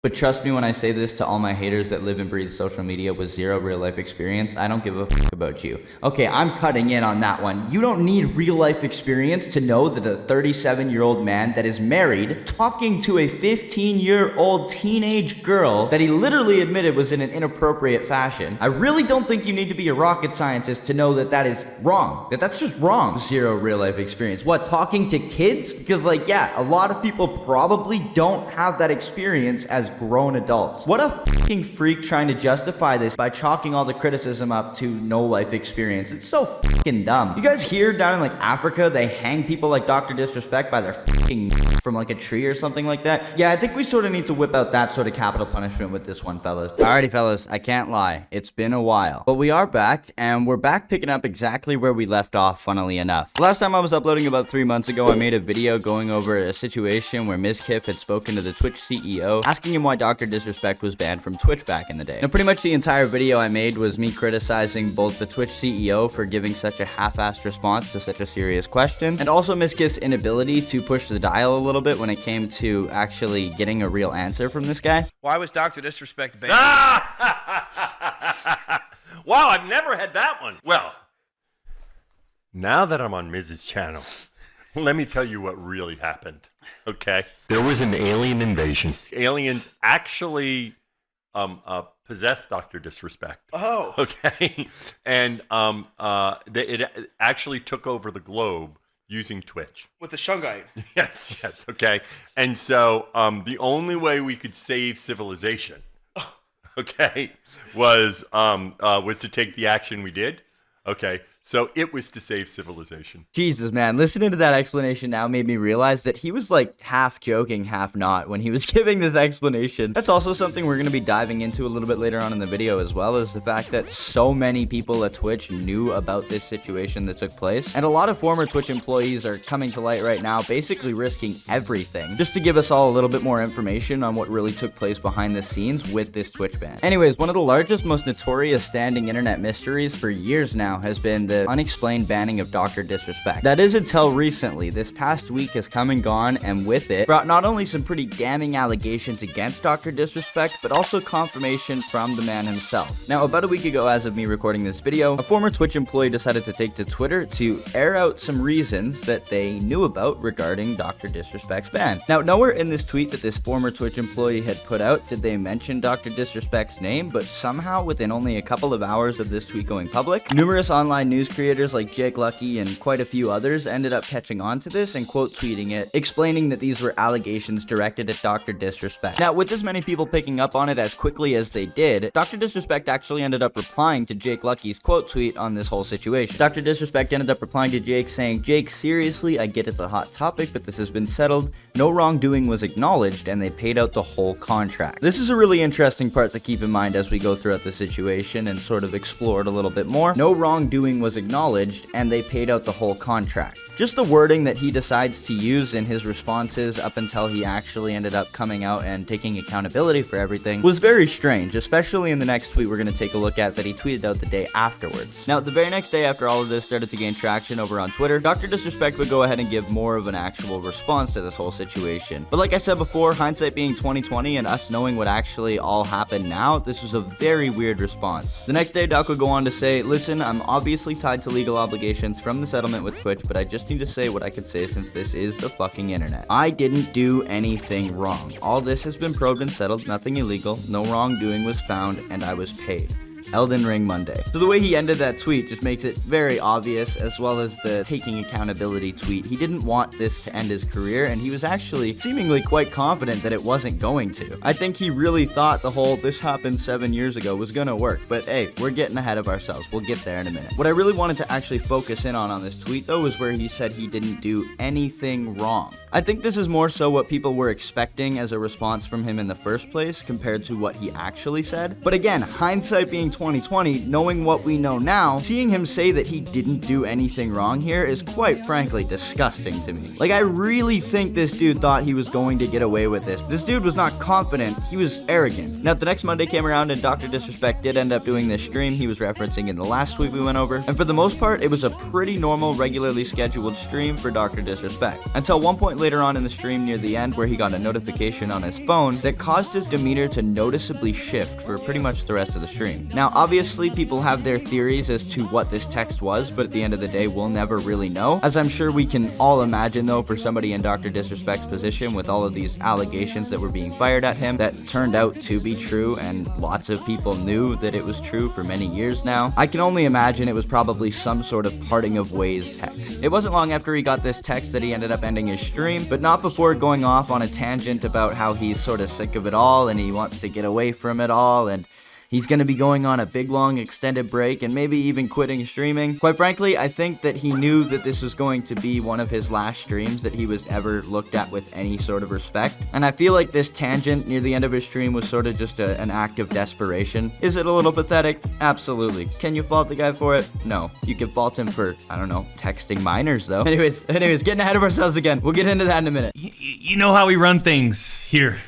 But trust me when I say this to all my haters that live and breathe social media with zero real life experience, I don't give a fuck about you. Okay, I'm cutting in on that one. You don't need real life experience to know that a 37-year-old man that is married talking to a 15-year-old teenage girl that he literally admitted was in an inappropriate fashion. I really don't think you need to be a rocket scientist to know that that is wrong. That's just wrong. Zero real life experience. What, talking to kids? Because yeah, a lot of people probably don't have that experience as grown adults. What a fucking freak trying to justify this by chalking all the criticism up to no life experience. It's so fucking dumb. You guys hear down in Africa, they hang people like Dr. Disrespect by their fucking from a tree or something like that? Yeah, I think we sort of need to whip out that sort of capital punishment with this one, fellas. Alrighty, fellas, I can't lie. It's been a while. But we are back, and we're back picking up exactly where we left off, funnily enough. Last time I was uploading about 3 months ago, I made a video going over a situation where Ms. Kiff had spoken to the Twitch CEO, asking him why Dr. Disrespect was banned from Twitch back in the day. Now, pretty much the entire video I made was me criticizing both the Twitch CEO for giving such a half-assed response to such a serious question, and also Ms. Kiff's inability to push the dial a little bit when it came to actually getting a real answer from this guy. Why was Dr. Disrespect banned? Wow, I've never had that one. Well, now that I'm on Mrs. channel, let me tell you what really happened, okay? There was an alien invasion. Aliens actually possessed Dr. Disrespect. Oh. Okay? And it actually took over the globe using Twitch. With the Shungite. Yes, okay? And so the only way we could save civilization, okay, was to take the action we did. Okay, so it was to save civilization. Jesus, man, listening to that explanation now made me realize that he was half joking, half not when he was giving this explanation. That's also something we're going to be diving into a little bit later on in the video, as well as the fact that so many people at Twitch knew about this situation that took place. And a lot of former Twitch employees are coming to light right now, basically risking everything just to give us all a little bit more information on what really took place behind the scenes with this Twitch ban. Anyways, one of the largest, most notorious standing internet mysteries for years now has been the unexplained banning of Dr. Disrespect. That is until recently. This past week has come and gone, and with it brought not only some pretty damning allegations against Dr. Disrespect, but also confirmation from the man himself. Now, about a week ago, as of me recording this video, a former Twitch employee decided to take to Twitter to air out some reasons that they knew about regarding Dr. Disrespect's ban. Now, nowhere in this tweet that this former Twitch employee had put out did they mention Dr. Disrespect's name, but somehow within only a couple of hours of this tweet going public, numerous online news creators like Jake Lucky and quite a few others ended up catching on to this and quote tweeting it, explaining that these were allegations directed at Dr. Disrespect. Now, with this many people picking up on it as quickly as they did, Dr. Disrespect actually ended up replying to Jake Lucky's quote tweet on this whole situation. Dr. Disrespect ended up replying to Jake saying, "Jake, seriously, I get it's a hot topic, but this has been settled. No wrongdoing was acknowledged, and they paid out the whole contract." This is a really interesting part to keep in mind as we go throughout the situation and sort of explore it a little bit more. No wrongdoing was acknowledged, and they paid out the whole contract. Just the wording that he decides to use in his responses up until he actually ended up coming out and taking accountability for everything was very strange, especially in the next tweet we're going to take a look at that he tweeted out the day afterwards. Now, the very next day after all of this started to gain traction over on Twitter, Dr. Disrespect would go ahead and give more of an actual response to this whole situation. But like I said before, hindsight being 2020 and us knowing what actually all happened now, this was a very weird response. The next day, Doc would go on to say, "Listen, I'm obviously tied to legal obligations from the settlement with Twitch, but I just need to say what I could say since this is the fucking internet. I didn't do anything wrong. All this has been probed and settled, nothing illegal, no wrongdoing was found, and I was paid. Elden Ring Monday." So the way he ended that tweet just makes it very obvious, as well as the taking accountability tweet. He didn't want this to end his career, and he was actually seemingly quite confident that it wasn't going to. I think he really thought the whole "this happened 7 years ago" was gonna work, but hey, we're getting ahead of ourselves. We'll get there in a minute. What I really wanted to actually focus in on this tweet, though, was where he said he didn't do anything wrong. I think this is more so what people were expecting as a response from him in the first place, compared to what he actually said. But again, hindsight being being 2020, knowing what we know now, seeing him say that he didn't do anything wrong here is quite frankly disgusting to me. Like, I really think this dude thought he was going to get away with this. This dude was not confident, he was arrogant. Now, the next Monday came around and Dr. Disrespect did end up doing this stream he was referencing in the last tweet we went over, and for the most part, it was a pretty normal, regularly scheduled stream for Dr. Disrespect. Until one point later on in the stream near the end where he got a notification on his phone that caused his demeanor to noticeably shift for pretty much the rest of the stream. Now, obviously, people have their theories as to what this text was, but at the end of the day, we'll never really know. As I'm sure we can all imagine, though, for somebody in Dr. Disrespect's position with all of these allegations that were being fired at him that turned out to be true, and lots of people knew that it was true for many years now, I can only imagine it was probably some sort of parting of ways text. It wasn't long after he got this text that he ended up ending his stream, but not before going off on a tangent about how he's sort of sick of it all and he wants to get away from it all, and he's going to be going on a big long extended break and maybe even quitting streaming. Quite frankly, I think that he knew that this was going to be one of his last streams that he was ever looked at with any sort of respect. And I feel like this tangent near the end of his stream was sort of just an act of desperation. Is it a little pathetic? Absolutely. Can you fault the guy for it? No. You can fault him for, I don't know, texting minors though. Anyways, getting ahead of ourselves again. We'll get into that in a minute. You know how we run things here.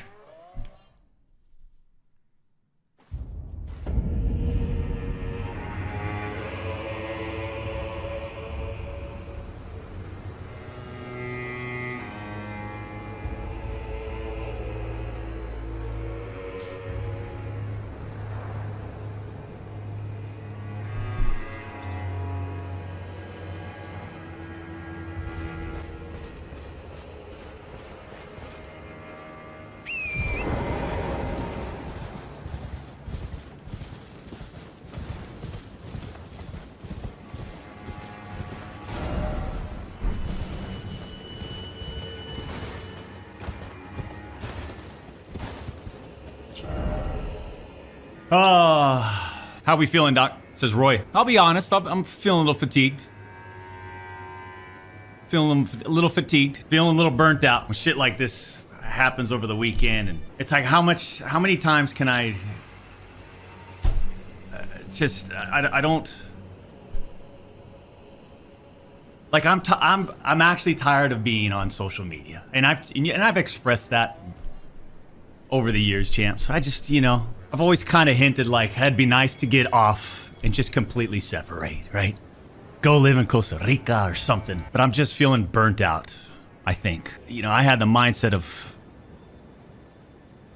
How we feeling, Doc? Says Roy. I'll be honest, I'm feeling a little fatigued. Feeling a little fatigued. Feeling a little burnt out when shit like this happens over the weekend. And it's like, how many times can I I don't... Like, I'm actually tired of being on social media. And I've expressed that over the years, champs. I just, I've always kind of hinted like it'd be nice to get off and just completely separate, right? Go live in Costa Rica or something. But I'm just feeling burnt out, I think. I had the mindset of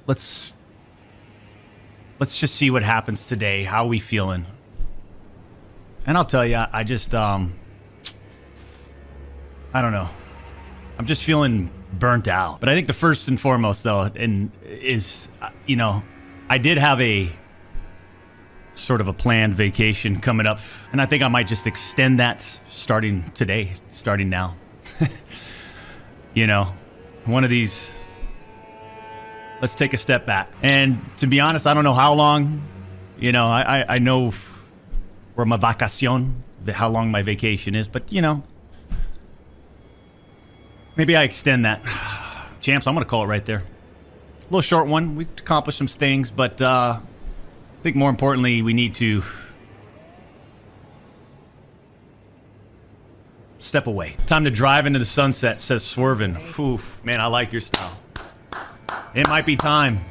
let's just see what happens today. How are we feeling? And I'll tell you, I just I don't know. I'm just feeling burnt out. But I think the first and foremost though is I did have a sort of a planned vacation coming up, and I think I might just extend that starting now. One of these, let's take a step back. And to be honest, I don't know how long, I know where my vacación, how long my vacation is, but maybe I extend that. Champs, I'm going to call it right there. A little short one. We've accomplished some things, but I think more importantly, we need to step away. It's time to drive into the sunset, says Swervin. Ooh, man, I like your style. It might be time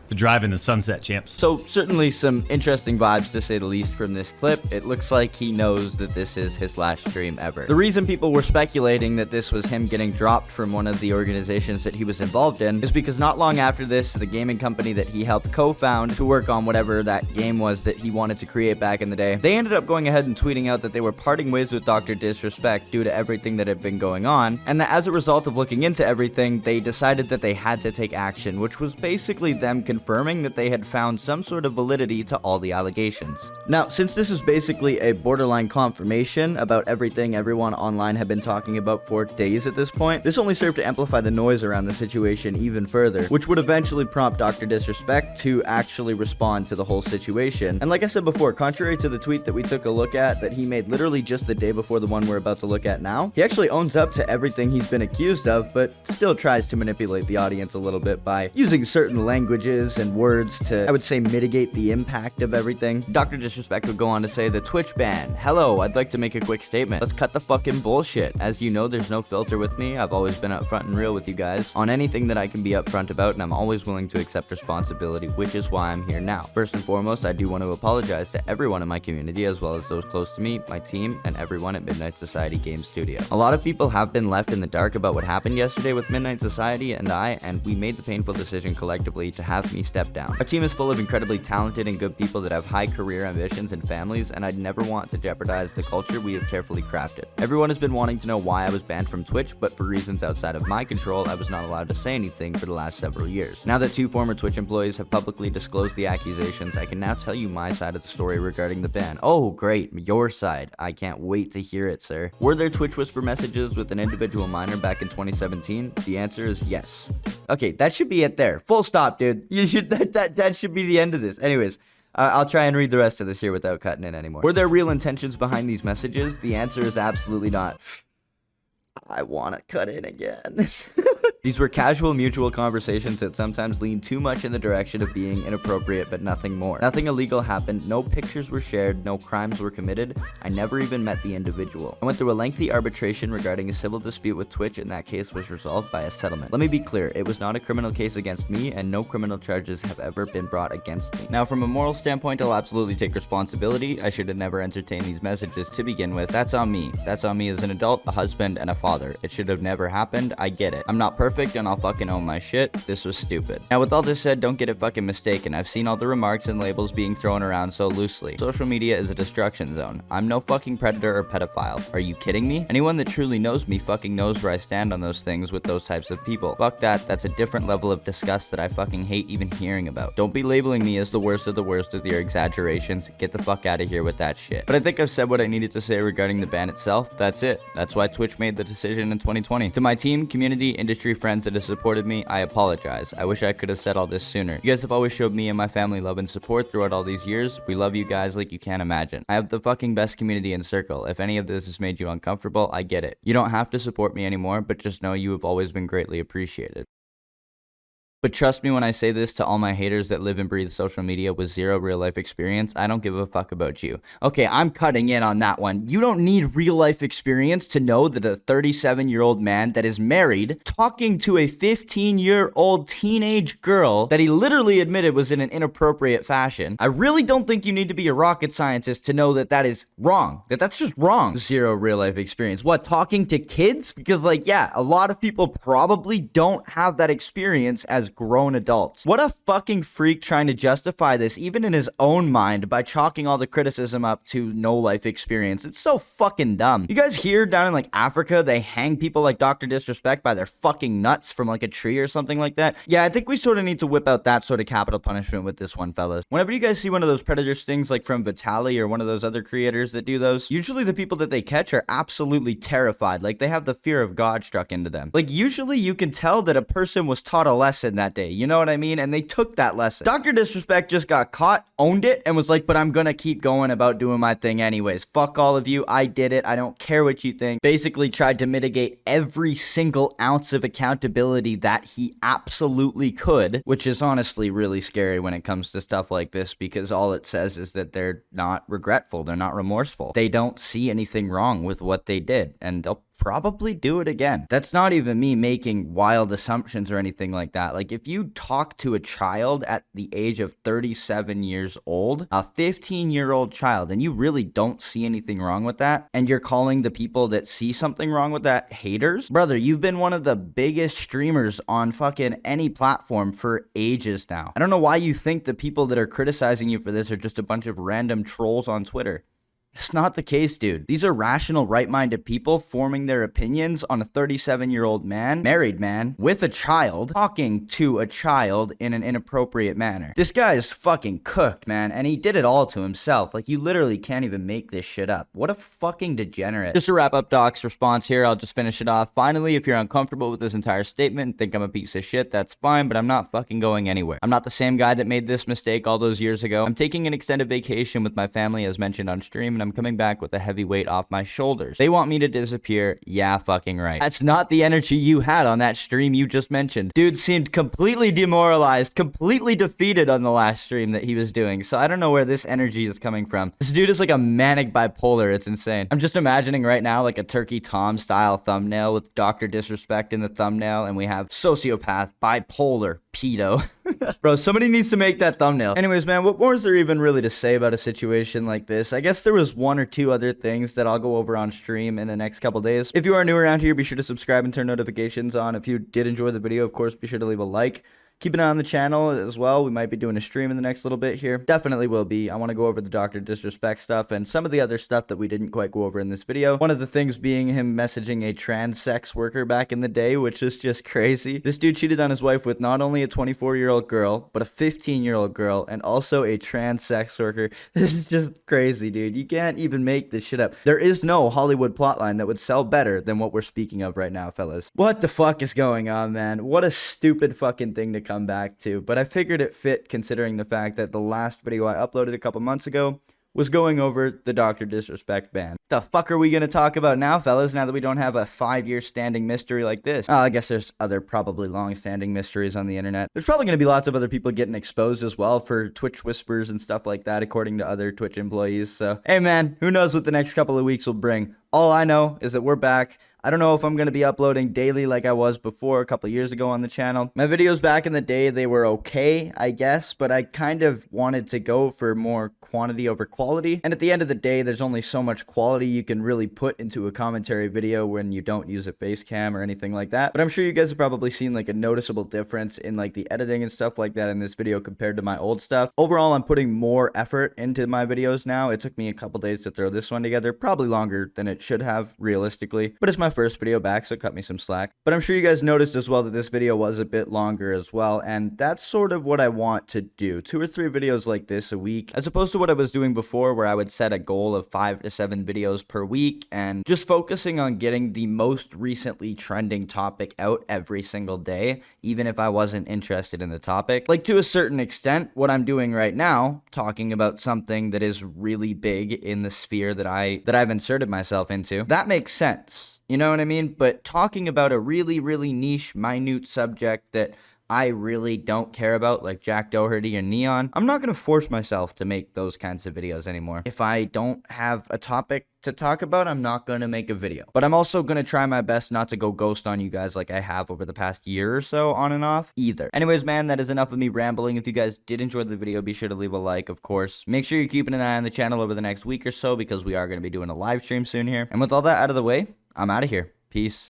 to drive in the sunset, champs. So certainly some interesting vibes to say the least from this clip. It looks like he knows that this is his last stream ever. The reason people were speculating that this was him getting dropped from one of the organizations that he was involved in is because not long after this, the gaming company that he helped co-found to work on whatever that game was that he wanted to create back in the day, they ended up going ahead and tweeting out that they were parting ways with Dr. Disrespect due to everything that had been going on, and that as a result of looking into everything, they decided that they had to take action, which was basically them confirming that they had found some sort of validity to all the allegations. Now, since this is basically a borderline confirmation about everything everyone online had been talking about for days at this point, this only served to amplify the noise around the situation even further, which would eventually prompt Dr. Disrespect to actually respond to the whole situation. And like I said before, contrary to the tweet that we took a look at that he made literally just the day before the one we're about to look at now, he actually owns up to everything he's been accused of, but still tries to manipulate the audience a little bit by using certain languages phrases and words to, I would say, mitigate the impact of everything. Dr. Disrespect would go on to say, the Twitch ban. Hello, I'd like to make a quick statement. Let's cut the fucking bullshit. As you know, there's no filter with me. I've always been upfront and real with you guys on anything that I can be upfront about, and I'm always willing to accept responsibility, which is why I'm here now. First and foremost, I do want to apologize to everyone in my community, as well as those close to me, my team, and everyone at Midnight Society Game Studio. A lot of people have been left in the dark about what happened yesterday with Midnight Society and we made the painful decision collectively to have me step down. Our team is full of incredibly talented and good people that have high career ambitions and families, and I'd never want to jeopardize the culture we have carefully crafted. Everyone has been wanting to know why I was banned from Twitch, but for reasons outside of my control, I was not allowed to say anything for the last several years. Now that 2 former Twitch employees have publicly disclosed the accusations, I can now tell you my side of the story regarding the ban. Oh, great, your side. I can't wait to hear it, sir. Were there Twitch whisper messages with an individual minor back in 2017? The answer is yes. Okay, that should be it there. Full stop, dude. You should that should be the end of this. Anyways, I'll try and read the rest of this here without cutting in anymore. Were there real intentions behind these messages? The answer is absolutely not. I want to cut in again. These were casual mutual conversations that sometimes lean too much in the direction of being inappropriate, but nothing more. Nothing illegal happened, no pictures were shared, no crimes were committed. I never even met the individual. I went through a lengthy arbitration regarding a civil dispute with Twitch, and that case was resolved by a settlement. Let me be clear, it was not a criminal case against me, and no criminal charges have ever been brought against me. Now, from a moral standpoint, I'll absolutely take responsibility. I should have never entertained these messages to begin with. That's on me. That's on me as an adult, a husband, and a father. It should have never happened. I get it. I'm not perfect, and I'll fucking own my shit. This was stupid. Now, with all this said, don't get it fucking mistaken. I've seen all the remarks and labels being thrown around so loosely. Social media is a destruction zone. I'm no fucking predator or pedophile. Are you kidding me? Anyone that truly knows me fucking knows where I stand on those things with those types of people. Fuck that. That's a different level of disgust that I fucking hate even hearing about. Don't be labeling me as the worst of with your exaggerations. Get the fuck out of here with that shit. But I think I've said what I needed to say regarding the ban itself. That's it. That's why Twitch made the decision in 2020. To my team, community, industry friends that have supported me, I apologize. I wish I could have said all this sooner. You guys have always showed me and my family love and support throughout all these years. We love you guys like you can't imagine. I have the fucking best community and circle. If any of this has made you uncomfortable, I get it. You don't have to support me anymore, but just know you have always been greatly appreciated. But trust me when I say this to all my haters that live and breathe social media with zero real life experience, I don't give a fuck about you. Okay, I'm cutting in on that one. You don't need real life experience to know that a 37-year-old man that is married talking to a 15-year-old teenage girl that he literally admitted was in an inappropriate fashion. I really don't think you need to be a rocket scientist to know that that is wrong. That's just wrong. Zero real life experience. What, talking to kids? Because like, yeah, a lot of people probably don't have that experience as grown adults. What a fucking freak trying to justify this even in his own mind by chalking all the criticism up to no life experience. It's so fucking dumb. You guys hear down in like Africa, they hang people like Dr. Disrespect by their fucking nuts from like a tree or something like that? Yeah, I think we sort of need to whip out that sort of capital punishment with this one, fellas. Whenever you guys see one of those predator stings like from Vitali or one of those other creators that do those, usually the people that they catch are absolutely terrified. Like they have the fear of God struck into them. Like usually you can tell that a person was taught a lesson that day, you know what I mean? And they took that lesson. Dr. Disrespect just got caught, owned it, and was like, but I'm gonna keep going about doing my thing anyways. Fuck all of you, I did it, I don't care what you think. Basically tried to mitigate every single ounce of accountability that he absolutely could, which is honestly really scary when it comes to stuff like this, because all it says is that they're not regretful, they're not remorseful. They don't see anything wrong with what they did, and they'll probably do it again. That's not even me making wild assumptions or anything like that. Like if you talk to a child at the age of 37 years old, a 15-year-old child, and you really don't see anything wrong with that, and you're calling the people that see something wrong with that haters, brother, you've been one of the biggest streamers on fucking any platform for ages now. I don't know why you think the people that are criticizing you for this are just a bunch of random trolls on Twitter. It's not the case, dude. These are rational, right-minded people forming their opinions on a 37-year-old man, married man, with a child, talking to a child in an inappropriate manner. This guy is fucking cooked, man, and he did it all to himself. Like, you literally can't even make this shit up. What a fucking degenerate. Just to wrap up Doc's response here, I'll just finish it off. Finally, if you're uncomfortable with this entire statement and think I'm a piece of shit, that's fine, but I'm not fucking going anywhere. I'm not the same guy that made this mistake all those years ago. I'm taking an extended vacation with my family as mentioned on stream, and I'm coming back with a heavy weight off my shoulders. They want me to disappear. Yeah, fucking right. That's not the energy you had on that stream you just mentioned. Dude seemed completely demoralized, completely defeated on the last stream that he was doing. So I don't know where this energy is coming from. This dude is like a manic bipolar. It's insane. I'm just imagining right now like a Turkey Tom style thumbnail with Dr. Disrespect in the thumbnail, and we have sociopath, bipolar, pedo. Bro, somebody needs to make that thumbnail. Anyways, man, what more is there even really to say about a situation like this? I guess there was one or two other things that I'll go over on stream in the next couple days. If you are new around here, be sure to subscribe and turn notifications on. If you did enjoy the video, of course, be sure to leave a like. Keep an eye on the channel as well. We might be doing a stream in the next little bit here. Definitely will be. I want to go over the Dr. Disrespect stuff and some of the other stuff that we didn't quite go over in this video. One of the things being him messaging a trans sex worker back in the day, which is just crazy. This dude cheated on his wife with not only a 24-year-old girl, but a 15-year-old girl, and also a trans sex worker. This is just crazy, dude. You can't even make this shit up. There is no Hollywood plotline that would sell better than what we're speaking of right now, fellas. What the fuck is going on, man? What a stupid fucking thing to come back to, but I figured it fit considering the fact that the last video I uploaded a couple months ago was going over the Dr. Disrespect ban. The fuck are we gonna talk about now, fellas, now that we don't have a 5-year standing mystery like this? I guess there's other probably long-standing mysteries on the internet. There's probably gonna be lots of other people getting exposed as well for Twitch whispers and stuff like that, according to other Twitch employees. So, hey man, who knows what the next couple of weeks will bring? All I know is that we're back. I don't know if I'm going to be uploading daily like I was before a couple years ago on the channel. My videos back in the day, they were okay, I guess, but I kind of wanted to go for more quantity over quality. And at the end of the day, there's only so much quality you can really put into a commentary video when you don't use a face cam or anything like that. But I'm sure you guys have probably seen like a noticeable difference in like the editing and stuff like that in this video compared to my old stuff. Overall, I'm putting more effort into my videos now. It took me a couple days to throw this one together, probably longer than it should have realistically, but it's my first video back, so cut me some slack. But I'm sure you guys noticed as well that this video was a bit longer as well, and that's sort of what I want to do. 2 or 3 videos like this a week, as opposed to what I was doing before where I would set a goal of 5 to 7 videos per week and just focusing on getting the most recently trending topic out every single day, even if I wasn't interested in the topic. Like, to a certain extent, what I'm doing right now, talking about something that is really big in the sphere that I've inserted myself into, that makes sense. You know what I mean? But talking about a really, really niche, minute subject that I really don't care about, like Jack Doherty or Neon, I'm not going to force myself to make those kinds of videos anymore. If I don't have a topic to talk about, I'm not going to make a video. But I'm also going to try my best not to go ghost on you guys like I have over the past year or so on and off either. Anyways, man, that is enough of me rambling. If you guys did enjoy the video, be sure to leave a like, of course. Make sure you're keeping an eye on the channel over the next week or so because we are going to be doing a live stream soon here. And with all that out of the way, I'm out of here. Peace.